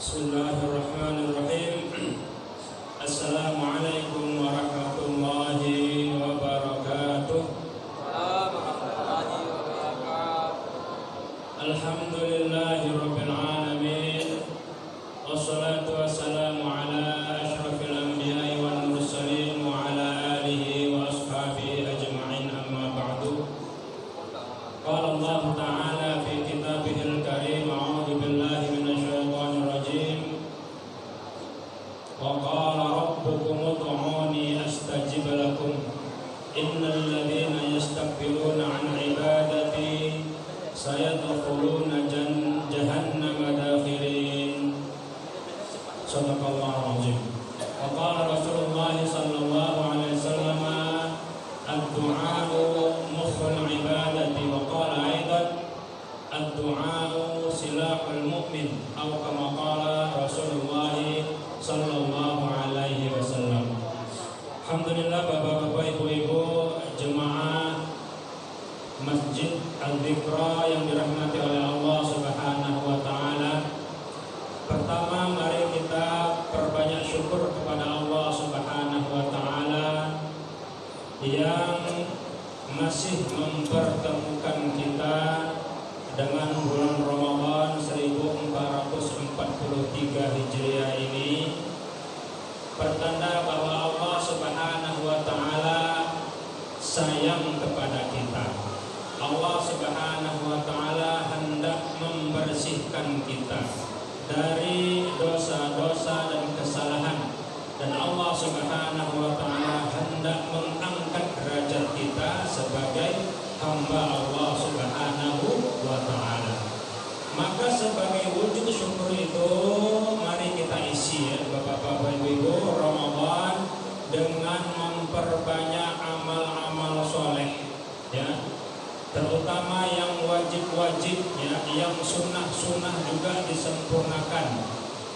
Bismillahirrahmanirrahim. Assalamualaikum warahmatullahi wabarakatuh. Alhamdulillahirabbil alamin. Wassalatu wassalamu ala asyrafil anbiya'i wal mursalin wa ala alihi wa ashabihi ajma'in, amma ba'du. Qala Allah ta'ala fi kitabihil karim, a'udzu billahi minasyaitonir rajim. Wa qala rabbukum ud'uni astajib lakum. Innal ladzina yastakbiruna 'an 'ibadati sayadkhuluna jahannama dakhirin. Shadaqallahu azim. Wa qala Rasulullah sallallahu alaihi wasallam, ad-du'a'u mukhul ibadati, wa qala aidan ad-du'a'u silahul mu'min, atau kama qala Rasulullah sallallahu alaihi wasallam. Alhamdulillah, Bapak-bapak, Ibu-ibu, jemaah Masjid Al-Dhikra yang dirahmati oleh Allah Subhanahu wa taala. Pertama, mari kita perbanyak syukur kepada Allah Subhanahu wa taala yang masih mempertemukan kita dengan bulan Ramadan 1443 Hijriah ini, pertanda bahwa Allah Subhanahu wa taala sayang kepada kita. Allah Subhanahu wa taala hendak membersihkan kita dari dosa-dosa dan kesalahan, dan Allah Subhanahu wa taala hendak mengangkat derajat kita sebagai hamba Allah Subhanahu wa taala. Maka sebagai wujud syukur itu, mari kita isi, ya Bapak-bapak, Ibu-ibu, Ramadan dengan memperbanyak amal-amal soleh, ya, terutama yang wajib-wajib, ya, yang sunnah-sunnah juga disempurnakan.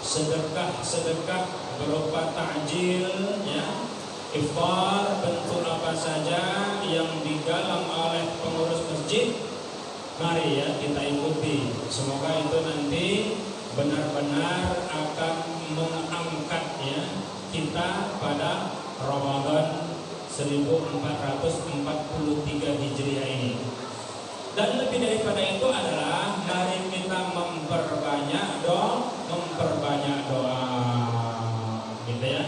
Sedekah-sedekah berupa takjil, ya, iftar, bentuk apa saja yang digalang oleh pengurus masjid, mari ya kita ikuti. Semoga itu nanti benar-benar akan mengangkat, ya, kita pada Ramadan 1443 Hijriah ini. Dan lebih daripada itu adalah mari kita memperbanyak doa, gitu ya.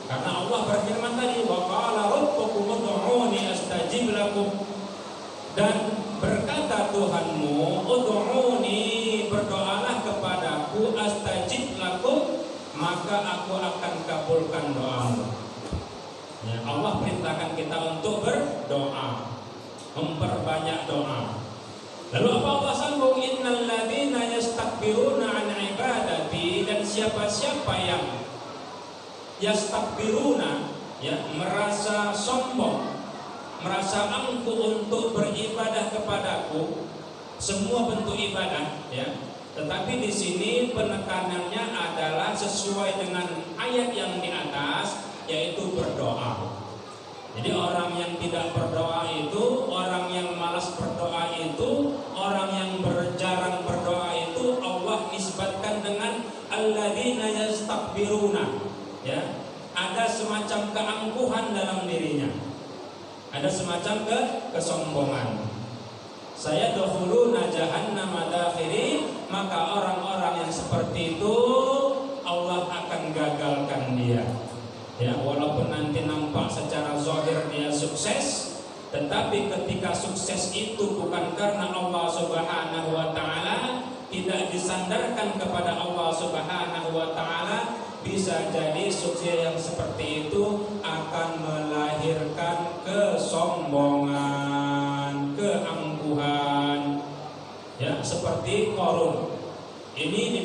Karena Allah berfirman tadi, wa qala rabbukum ud'uni astajib lakum, dan berkata Tuhanmu, ud'uni, berdoalah kepadaku, astajib lakum, maka aku akan kabulkan doamu. Ya, Allah perintahkan kita untuk berdoa, memperbanyak doa. Lalu apa Allah sambung? Innal ladzina yastakbiruna 'an ibadati, dan siapa-siapa yang yastakbiruna, ya, merasa sombong, merasa angkuh untuk beribadah kepadaku, semua bentuk ibadah, ya. Tetapi di sini penekanannya adalah sesuai dengan ayat yang di atas, yaitu berdoa. Jadi orang yang tidak berdoa itu, orang yang malas berdoa itu, orang yang jarang berdoa itu, Allah nisbatkan dengan alladzina yastakbiruna, ya. Ada semacam keangkuhan dalam dirinya, ada semacam kesombongan. Saya dakhuluna jahannama dakhirin, maka orang-orang yang seperti itu Allah akan gagalkan dia. Ya, walaupun nanti nampak secara zahir dia sukses, tetapi ketika sukses itu bukan karena Allah Subhanahu wa taala, tidak disandarkan kepada Allah Subhanahu wa taala, bisa jadi sukses yang seperti itu akan melahirkan kesombongan, keangkuhan. Ya, seperti Qarun. Ini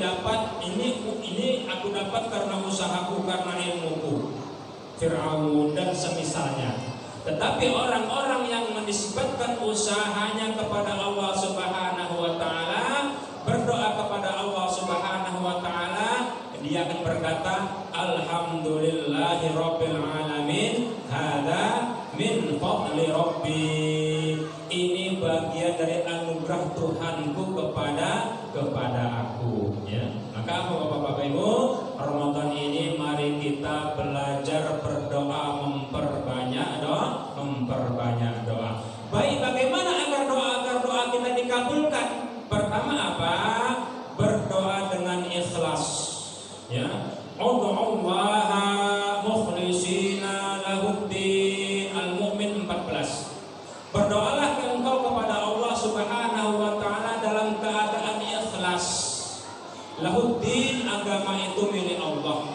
aku dapat karena usahaku, karena ilmuku. Fir'aun dan semisalnya. Tetapi orang-orang yang menisbatkan usahanya kepada Allah Subhanahu wa taala, berdoa kepada Allah Subhanahu wa taala, dia akan berkata, alhamdulillahirabbil alamin, hadza min fadli rabbi. Ini bagian dari anugerah Tuhanku kepada aku, ya. Maka Bapak-bapak Ibu, Ramadan ini mari kita belajar berdoa, memperbanyak doa. Baik, bagaimana agar doa kita dikabulkan? Pertama apa? Berdoa dengan ikhlas. Ya. Ud'ullaha mukhlishina lahuddin. Al-Mu'min 14. Berdoalah engkau kepada Allah Subhanahu wa taala dalam keadaan ikhlas. Lahuddin, agama itu milik Allah.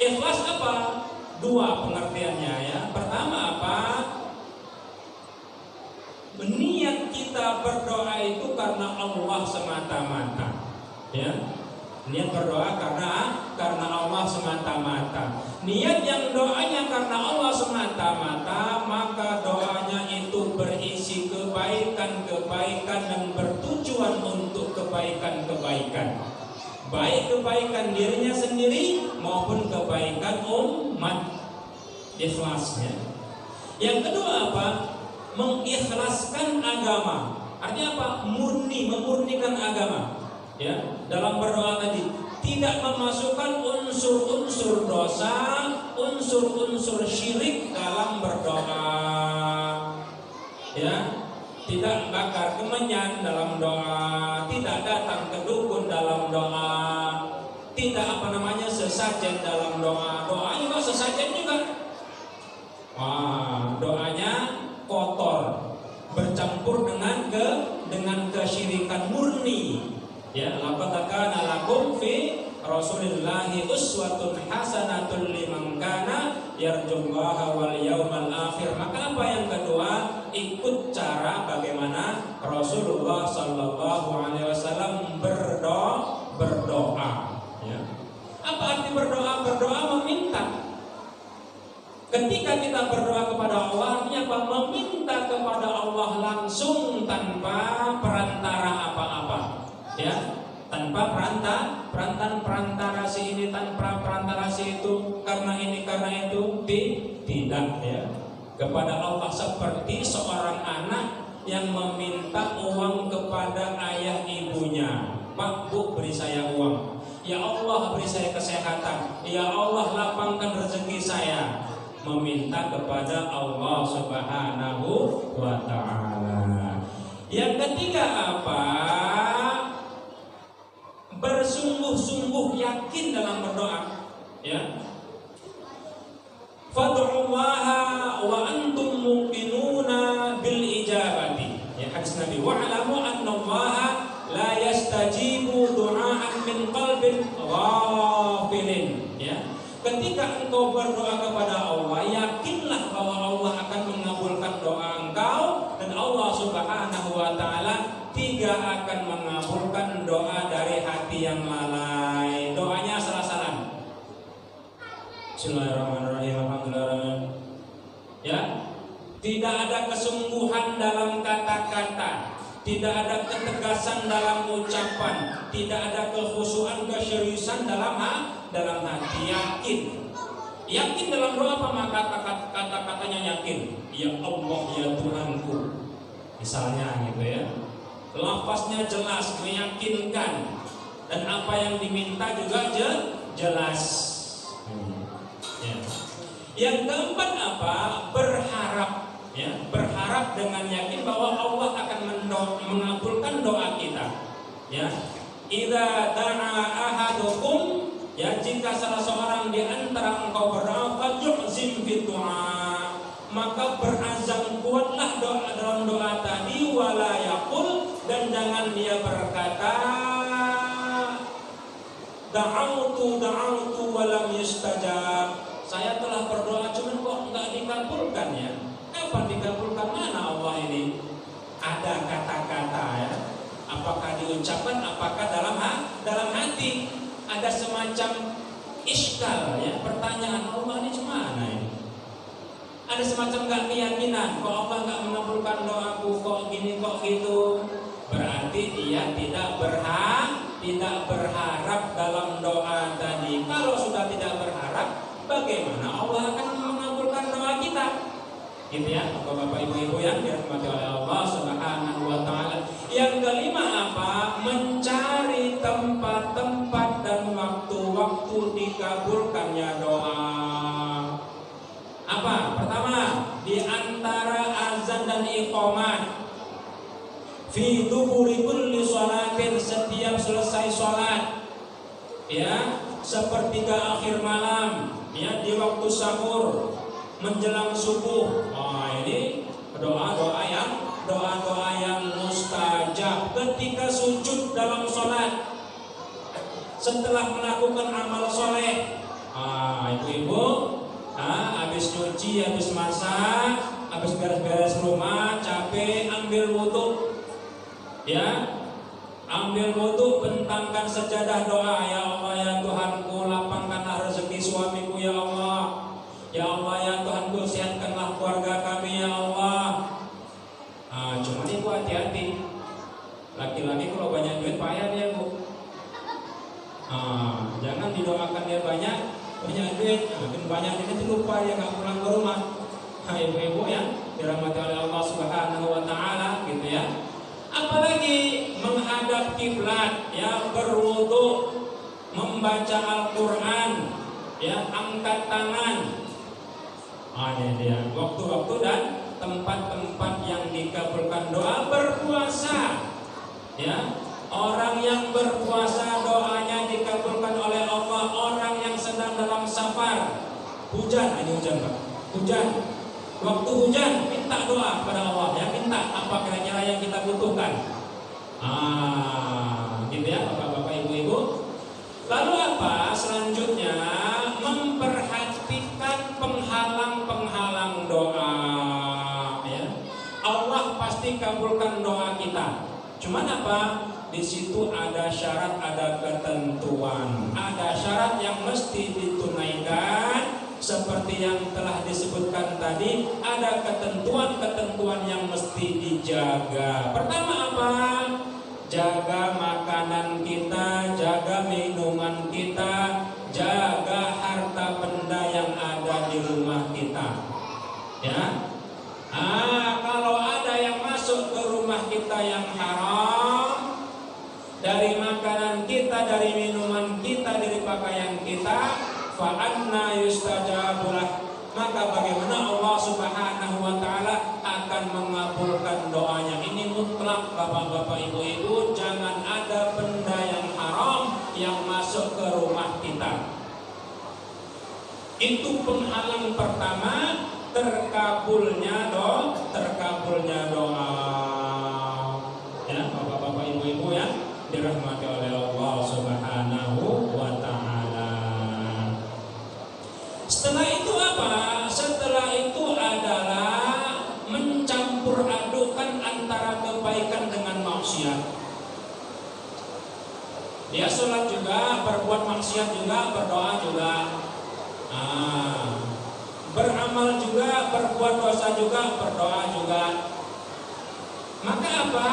Ikhlas apa? Dua pengertiannya ya. Pertama apa? Niat kita berdoa itu karena Allah semata-mata. Ya. Niat berdoa karena Allah semata-mata. Niat yang doanya karena Allah semata-mata, maka doanya itu berisi kebaikan-kebaikan dan bertujuan untuk kebaikan-kebaikan. Baik kebaikan dirinya sendiri maupun kebaikan umat. Ikhlasnya. Yang kedua apa? Mengikhlaskan agama. Artinya apa? Memurnikan agama. Ya, dalam berdoa tadi tidak memasukkan unsur-unsur dosa, unsur-unsur syirik dalam berdoa. Ya, tidak bakar kemenyan dalam doa, tidak datang ke dukun dalam doa, tidak sesajen dalam doa. Doa juga sesajen juga. Doanya kotor, bercampur dengan kesyirikan murni. Ya, laqad kana lakum fi Rasulillahi uswatun hasanatun liman kana yarjullaha wal yawmal akhir. Maka apa yang kedua? Ikut cara bagaimana Rasulullah sallallahu alaihi wasallam berdoa. Ya. Apa arti berdoa? Berdoa meminta. Ketika kita berdoa kepada Allah, artinya apa? Meminta kepada Allah langsung tanpa perantara apa-apa. Ya, tanpa perantara si ini, tanpa perantara si itu, karena ini karena itu, tidak ya. Kepada Allah seperti seorang anak yang meminta uang kepada ayah ibunya. Pak, Bu, beri saya uang. Ya Allah, beri saya kesehatan. Ya Allah, lapangkan rezeki saya. Meminta kepada Allah Subhanahu wa ta'ala. Yang ketiga apa? Bersungguh-sungguh yakin dalam berdoa. Ya. Fad'ullaha wa antum muqinuna bil ijabati. Ya, hadis Nabi, wa'lamu annallaha la yastajibu du'aan min qalbin ghafilin. Ya. Ketika engkau berdoa kepada Allah, yakinlah bahwa Allah akan mengabulkan doa engkau, dan Allah Subhanahu wa ta'ala tidak akan mengabulkan doa dari hati yang lalai. Doanya asal-asalan. Bismillahirrahmanirrahim. Alhamdulillah. Ya, tidak ada kesungguhan dalam kata-kata, tidak ada ketegasan dalam ucapan, tidak ada kekhusyuan, keseriusan dalam hati. Yakin dalam doa apa? Maka kata-katanya yakin. Ya Allah, ya Tuhanku. Misalnya gitu ya. Lafaznya jelas, meyakinkan, dan apa yang diminta juga jelas. Ya. Yang keempat apa? Berharap. Ya, berharap dengan yakin bahwa Allah akan mengabulkan doa kita. Ya, idza da'a ahadukum, ya, jika salah seorang di antara engkau berdoa, fajuzim fi du'a, maka berazam kuatlah doa dalam doa tadi, wala yaqul, dan jangan dia berkata da'autu wa lam yustajab, saya telah berdoa cuman kok enggak dikabulkan ya. Kapan dikabulkan? Mana Allah ini? Ada kata-kata ya. Apakah diucapkan, apakah dalam hati? Ada semacam iskal ya, pertanyaan, Allah ini cemana ini? Ada semacam gak keyakinan, kok Allah gak mengabulkan doaku, kok gini, kok gitu. Berarti dia tidak berharap dalam doa tadi. Kalau sudah tidak berharap, bagaimana Allah akan mengabulkan doa kita? Gitu ya, Bapak Ibu yang dirahmati oleh Allah Subhanahu wa ta'ala. Yang kelima apa? Mencari tempat-tempat dan di antara azan dan iqamah. Fi duburi kulli sholatin, setiap selesai sholat, ya, sepertiga akhir malam, ya, di waktu sahur, menjelang subuh. Ini doa-doa yang mustajab ketika sujud dalam sholat, setelah melakukan amal soleh. Ibu-ibu, habis cuci, habis masak, habis beres-beres rumah, capek, ambil wudhu, ya, ambil wudhu, bentangkan sejadah doa. Ya Allah, ya Tuhanku, lapangkanlah rezeki suamiku, ya Allah. Ya Allah, ya Tuhanku, sehatkanlah keluarga kami, ya Allah. Cuman ibu hati-hati, laki-laki kalau banyak duit payah dia, Bu. Jangan didoakan dia banyak duit, makin banyak duit lupa dia nggak pulang ke rumah. Ibu-ibu ya, dirahmati oleh Allah Subhanahu wa Ta'ala, gitu ya. Apalagi menghadap kiblat, ya, berwudu, membaca Al-Quran, ya, angkat tangan. Ini dia waktu-waktu dan tempat-tempat yang dikabulkan doa. Berpuasa, ya, orang yang berpuasa doanya dikabulkan oleh Allah. Orang yang sedang dalam safar, hujan, ini hujan Pak, hujan, waktu hujan minta doa kepada Allah, ya, minta apa kira-kira yang kita butuhkan. Gitu ya Bapak-bapak, Ibu-ibu. Lalu apa selanjutnya? Memperhatikan penghalang-penghalang doa, ya. Allah pasti kabulkan doa kita. Cuman apa? Di situ ada syarat, ada ketentuan, ada syarat yang mesti ditunaikan. Seperti yang telah disebutkan tadi, ada ketentuan-ketentuan yang mesti dijaga. Pertama apa? Jaga makanan kita, jaga minuman kita, jaga harta benda yang ada di rumah kita, ya. Kalau ada yang masuk ke rumah kita yang haram, dari makanan kita, dari minuman kita, dari pakaian kita, fa anna yustajabulah, maka bagaimana Allah Subhanahu wa Ta'ala akan mengabulkan doanya. Ini mutlak Bapak-bapak, Ibu-ibu. Jangan ada benda yang haram yang masuk ke rumah kita. Itu penghalang pertama terkabulnya doa, ya Bapak-bapak, Ibu-ibu ya dirahmati oleh Allah Subhanahu wa Ta'ala. Setelah itu apa? Setelah itu adalah mencampur adukan antara kebaikan dengan maksiat. Dia sholat juga, berbuat maksiat juga, berdoa juga, beramal juga, berbuat dosa juga, berdoa juga. Maka apa?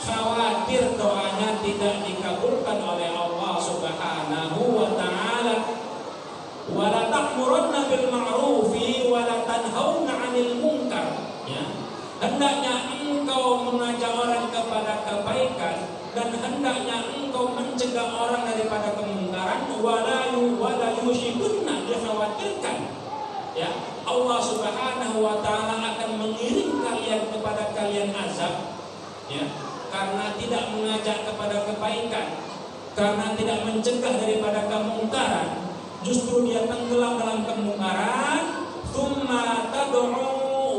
Khawatir doanya tidak dikabulkan oleh Allah Subhanahu wa Ta'ala. Wala ta'murunna bil ma'rufi wala tanhauna 'anil munkar, ya. Hendaknya engkau mengajak orang kepada kebaikan dan hendaknya engkau mencegah orang daripada kemungkaran. Wala yushikunna, dikhawatirkan, ya, Allah Subhanahu wa Ta'ala akan mengirim kalian kepada kalian azab, ya, karena tidak mengajak kepada kebaikan, karena tidak mencegah daripada kemungkaran. Justru dia tenggelam dalam kemungkaran. Tsumma tad'u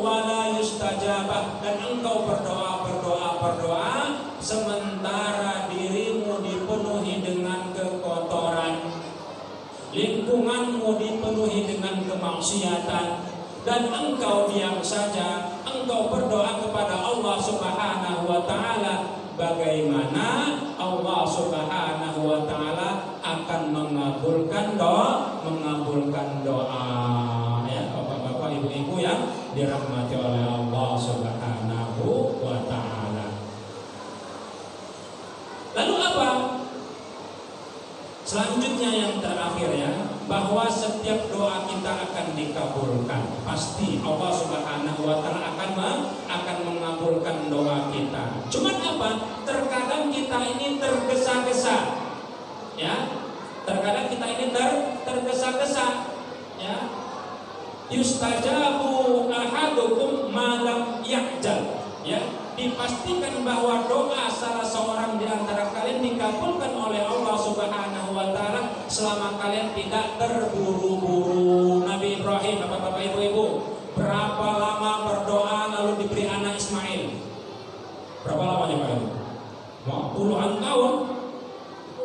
wa la yustajabah, dan engkau berdoa sementara dirimu dipenuhi dengan kekotoran, lingkunganmu dipenuhi dengan kemaksiatan, dan engkau diam saja. Engkau berdoa kepada Allah Subhanahu wa Ta'ala. Bagaimana Allah Subhanahu wa Ta'ala akan mengabulkan doa, ya Bapak-bapak, Ibu-ibu yang dirahmati oleh Allah Subhanahu wa Ta'ala. Lalu apa? Selanjutnya yang terakhir, ya, bahwa setiap doa kita akan dikabulkan. Pasti Allah Subhanahu wa Ta'ala akan mengabulkan doa kita. Cuman apa? Terkadang kita ini tergesa-gesa, ya. Terkadang kita ini tergesa-gesa, ya. yustajabu ahadukum malam ya'jal. Ya, dipastikan bahwa doa salah seorang di antara kalian dikabulkan oleh Allah Subhanahu wa taala selama kalian tidak terburu-buru. Nabi Ibrahim, Bapak-bapak, Ibu-ibu, berapa lama berdoa lalu diberi anak Ismail? Berapa lamanya Pak Ibu? Puluhan tahun.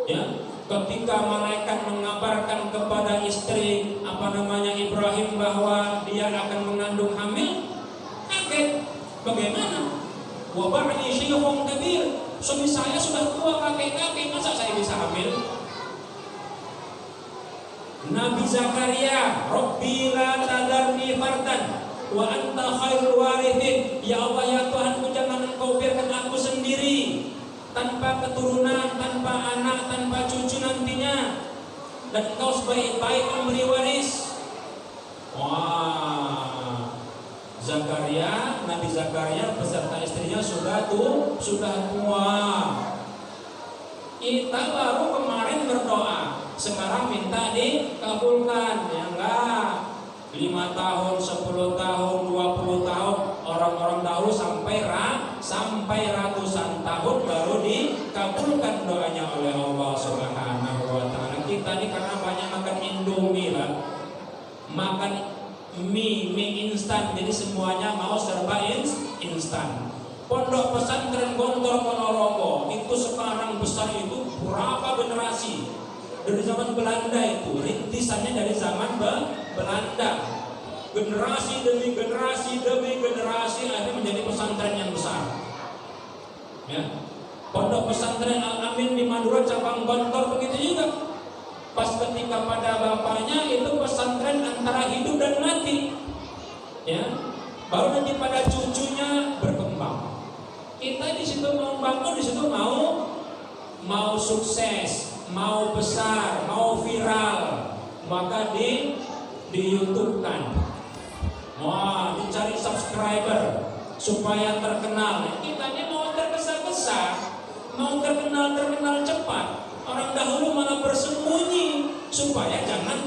Ya, ketika malaikat mengabarkan kepada istri Ibrahim bahwa dia akan mengandung hamil, kaget. Bagaimana? Wa ba'li syekhun kabir. Suami saya sudah tua kakek-kakek, masa saya bisa hamil? Nabi Zakaria, Rabbi la tadarni fardan wa anta khairul warithin. Ya Allah, ya Tuhanku, jangan Engkau biarkan aku sendiri, tanpa keturunan, tanpa anak, tanpa cucu nantinya, dan Engkau sebaik-baik memberi waris. Wah, Zakaria, Nabi Zakaria beserta istrinya sudah tua. Kita baru kemarin berdoa, sekarang minta dikabulkan. Ya enggak, 5 tahun, 10 tahun, 20 tahun. Orang-orang dahulu sampai ratusan tahun baru dikabulkan doanya oleh Allah Subhanahu wa taala. Kita ini karena banyak makan Indomie lah, makan mie instan, jadi semuanya mau serba instan. Pondok pesantren Gontor Ponorogo itu sekarang besar itu berapa generasi? Dari zaman Belanda itu, rintisannya dari zaman Belanda. Generasi demi generasi akhirnya menjadi pesantren yang besar. Ya. Pondok pesantren Al-Amin di Madura cabang Gontor begitu juga. Pas ketika pada bapaknya itu pesantren antara hidup dan mati, ya. Baru nanti pada cucunya berkembang. Kita di situ mau bangun, di situ mau sukses, mau besar, mau viral, maka di YouTube-kan. Wah, dicari subscriber supaya terkenal. Kita ini mau tergesa-gesa, mau terkenal cepat. Orang dahulu malah bersembunyi supaya jangan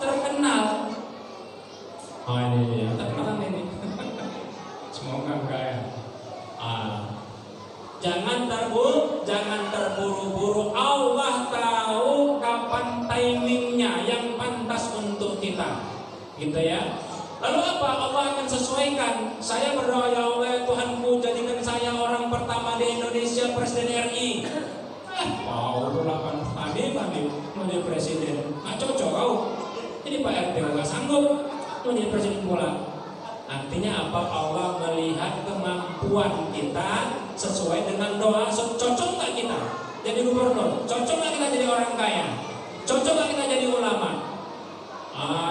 terkenal. Oh ini terkenal ini. Semoga enggak ya. Jangan terburu-buru. Allah tahu kapan timingnya yang pantas untuk kita. Gitu ya. Lalu apa? Allah akan sesuaikan. Saya berdoa, ya Allah Tuhanku, jadikan saya orang pertama di Indonesia Presiden RI. Wow, 8 tadi menjadi presiden, nggak cocok kau. Jadi Pak RT nggak sanggup menjadi presiden pula. Artinya apa? Allah melihat kemampuan kita sesuai dengan doa. Cocok nggak kita jadi gubernur? Cocok nggak kita jadi orang kaya? Cocok nggak kita jadi ulama?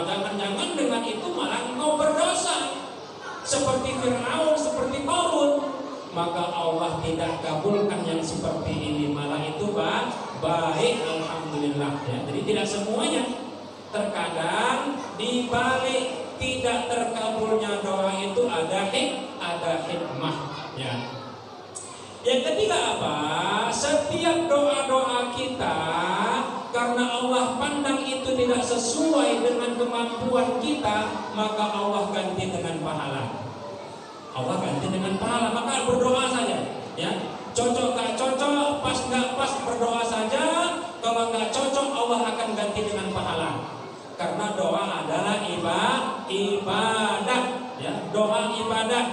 Jangan-jangan dengan itu malah engkau berdosa seperti Fir'aun, seperti Qarun. Maka Allah tidak kabulkan yang seperti ini, malah itu baik, alhamdulillah ya. Jadi tidak semuanya. Terkadang di balik tidak terkabulnya doa itu ada hikmah ya. Yang ketiga apa? Setiap doa-doa kita karena Allah pandang itu tidak sesuai dengan kemampuan kita, maka Allah ganti dengan pahala. Allah ganti dengan pahala, maka berdoa saja ya. Cocok nggak cocok, pas nggak pas, berdoa saja. Kalau nggak cocok, Allah akan ganti dengan pahala. Karena doa adalah ibadah ya. Doa ibadah.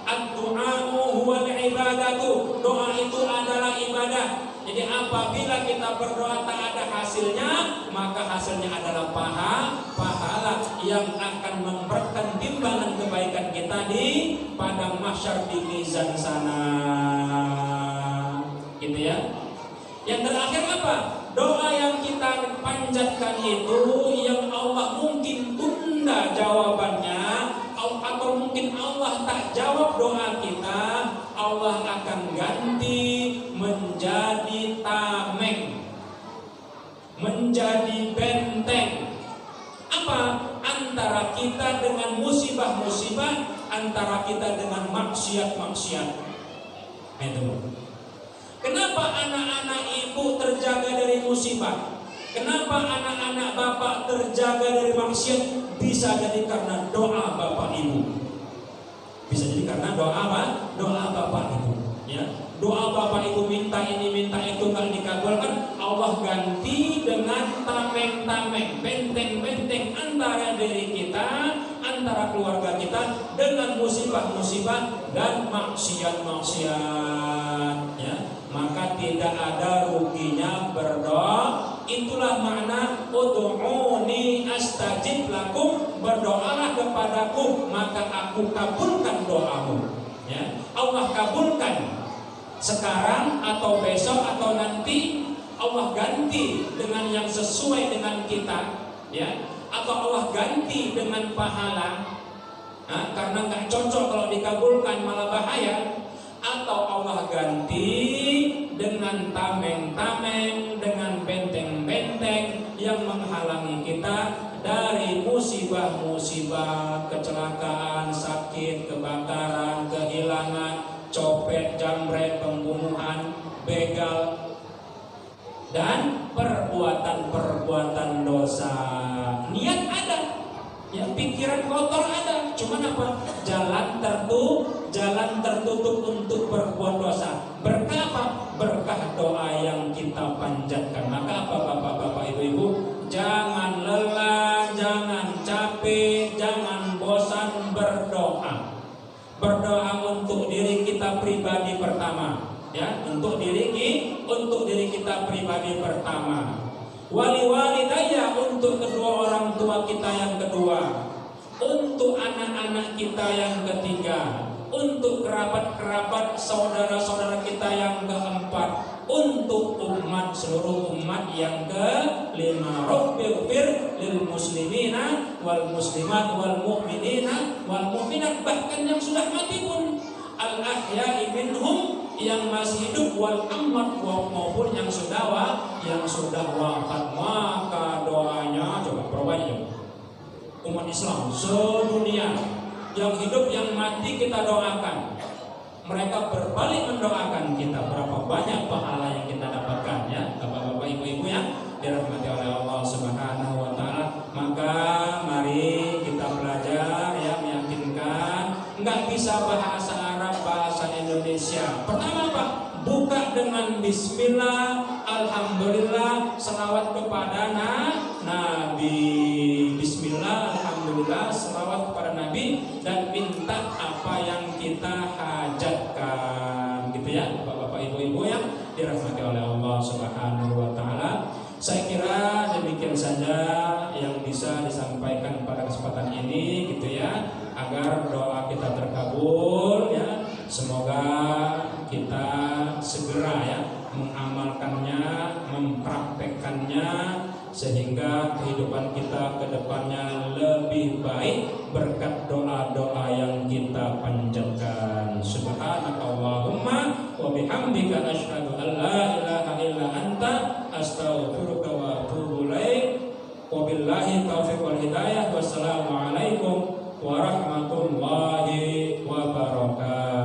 Ad-du'a'u huwal ibadatu. Doa itu adalah ibadah. Jadi apabila kita berdoa tak ada hasilnya, maka hasilnya adalah pahala yang akan memberikan timbangan kebaikan kita di padang mahsyar di mizan sana. Gitu ya. Yang terakhir apa? Doa yang kita panjatkan itu yang Allah mungkin tunda jawabannya, atau mungkin Allah tak jawab doa kita, Allah akan ganti menjadi tameng, menjadi benteng. Apa? Antara kita dengan musibah-musibah, antara kita dengan maksiat-maksiat. Itu. Kenapa anak-anak ibu terjaga dari musibah? Kenapa anak-anak Bapak terjaga dari maksiat? Bisa jadi karena doa Bapak Ibu. Bisa jadi karena doa apa? Doa Bapak Ibu. Ya, doa Bapak Ibu minta ini minta itu nggak dikabulkan, Allah ganti dengan tameng-tameng, benteng-benteng antara diri kita, antara keluarga kita dengan musibah-musibah dan maksiat-maksiat. Ya, maka tidak ada ruginya berdoa. Itulah makna ud'uni astajib lakum, berdoalah kepadaku maka aku kabulkan doamu. Ya, Allah kabulkan sekarang atau besok atau nanti, Allah ganti dengan yang sesuai dengan kita, ya, atau Allah ganti dengan pahala. Karena nggak cocok kalau dikabulkan malah bahaya. Atau Allah ganti dengan tameng-tameng, dengan benteng-benteng yang menghalangi kita dari musibah-musibah, kecelakaan, sakit, kebakaran, kehilangan, copet, jambret, pembunuhan, begal, dan perbuatan-perbuatan dosa. Niat ada, ya, pikiran kotor ada, cuman apa? Jalan tertutup untuk berbuat dosa. Berkah apa? Berkah doa yang kita panjatkan. Maka apa Bapak-bapak, Ibu-ibu? Jangan lelah, jangan capek, jangan bosan berdoa. Berdoa untuk diri kita pribadi pertama, ya, untuk diri kita pribadi pertama. Wali-walidaya, untuk kedua orang tua kita yang kedua, untuk anak-anak kita yang ketiga, untuk kerabat-kerabat saudara-saudara kita yang keempat, untuk umat, seluruh umat yang kelima. Rabbighfir lil muslimina wal muslimat wal mu'minina wal mu'minat, bahkan yang sudah mati pun, al ahya'i minhum, yang masih hidup, wal amwat, maupun yang sudah wafat. Maka doanya coba perbanyak umat Islam sedunia, yang hidup yang mati kita doakan. Mereka berbalik mendoakan kita. Berapa banyak pahala yang kita dapatkan, ya Bapak-bapak, Ibu-ibu yang dirahmati oleh Allah Subhanahu wa taala. Maka mari kita belajar, ya, meyakinkan nggak bisa bahasa Arab, bahasa Indonesia. Pertama apa? Buka dengan bismillah, alhamdulillah, selawat kepada Nabi. Bismillah, alhamdulillah, selawat kepada Nabi, dan minta apa yang kita hajatkan, gitu ya Bapak-bapak, Ibu-ibu yang dirahmati oleh Allah Subhanahu wa taala. Saya kira demikian saja yang bisa disampaikan pada kesempatan ini, gitu ya, agar doa kita terkabul, ya. Semoga kita segera, ya, mengamalkannya, mempraktekkannya, sehingga kehidupan kita ke depannya lebih baik berkat doa-doa yang kita panjatkan. Subhanakallahumma wa bihamdika asyhadu an la ilaha illa anta astaghfiruka wa atubu ilaik. Wabillahi taufiq wal hidayah. Wassalamualaikum warahmatullahi wabarakatuh.